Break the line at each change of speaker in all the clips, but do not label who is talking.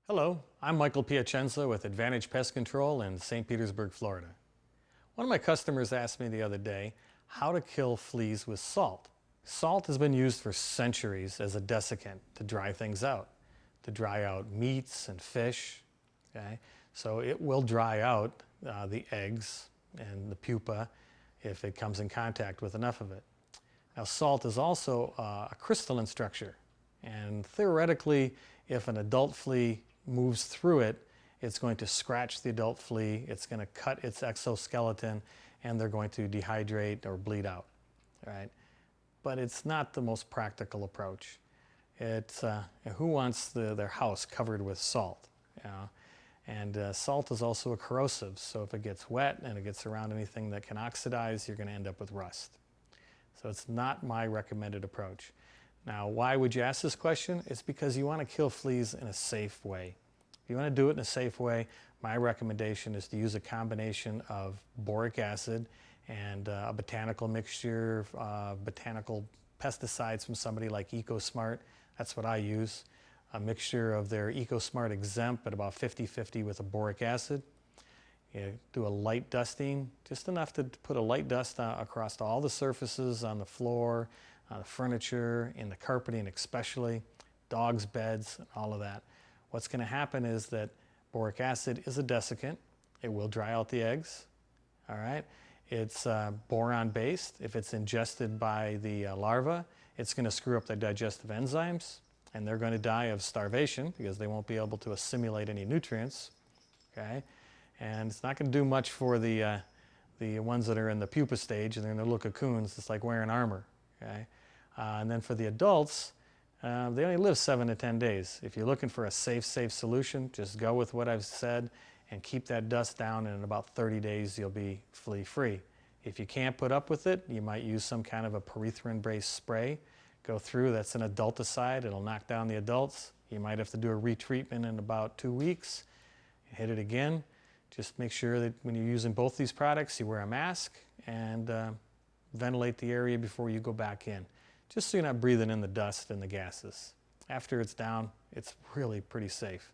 Hello, I'm Michael Piacenza with Advantage Pest Control in St. Petersburg, Florida. One of my customers asked me the other day how to kill fleas with salt. Salt has been used for centuries as a desiccant to dry things out, to dry out meats and fish. Okay? So it will dry out the eggs and the pupa if it comes in contact with enough of it. Now, salt is also a crystalline structure, and theoretically, if an adult flea moves through it, it's going to scratch the adult flea, it's going to cut its exoskeleton, and they're going to dehydrate or bleed out. Right? But it's not the most practical approach. It's who wants their house covered with salt? You know? And salt is also a corrosive, so if it gets wet and it gets around anything that can oxidize, you're going to end up with rust. So it's not my recommended approach. Now, why would you ask this question? It's because you want to kill fleas in a safe way. If you want to do it in a safe way, my recommendation is to use a combination of boric acid and a botanical mixture, botanical pesticides from somebody like EcoSmart. That's what I use. A mixture of their EcoSmart Exempt at about 50-50 with a boric acid. You do a light dusting, just enough to put a light dust across all the surfaces on the floor, on the furniture, in the carpeting especially, dogs' beds, and all of that. What's going to happen is that boric acid is a desiccant. It will dry out the eggs. All right. It's boron based. If it's ingested by the larva, it's going to screw up their digestive enzymes, and they're going to die of starvation because they won't be able to assimilate any nutrients. Okay. And it's not going to do much for the ones that are in the pupa stage and they're in their little cocoons. It's like wearing armor. Okay? And then for the adults, they only live 7 to 10 days. If you're looking for a safe solution, just go with what I've said and keep that dust down, and in about 30 days you'll be flea-free. If you can't put up with it, you might use some kind of a pyrethrin-based spray. Go through, that's an adulticide. It'll knock down the adults. You might have to do a retreatment in about 2 weeks. Hit it again. Just make sure that when you're using both these products, you wear a mask and ventilate the area before you go back in, just so you're not breathing in the dust and the gases. After it's down, it's really pretty safe.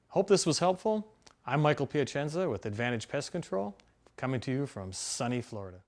Hope this was helpful. I'm Michael Piacenza with Advantage Pest Control, coming to you from sunny Florida.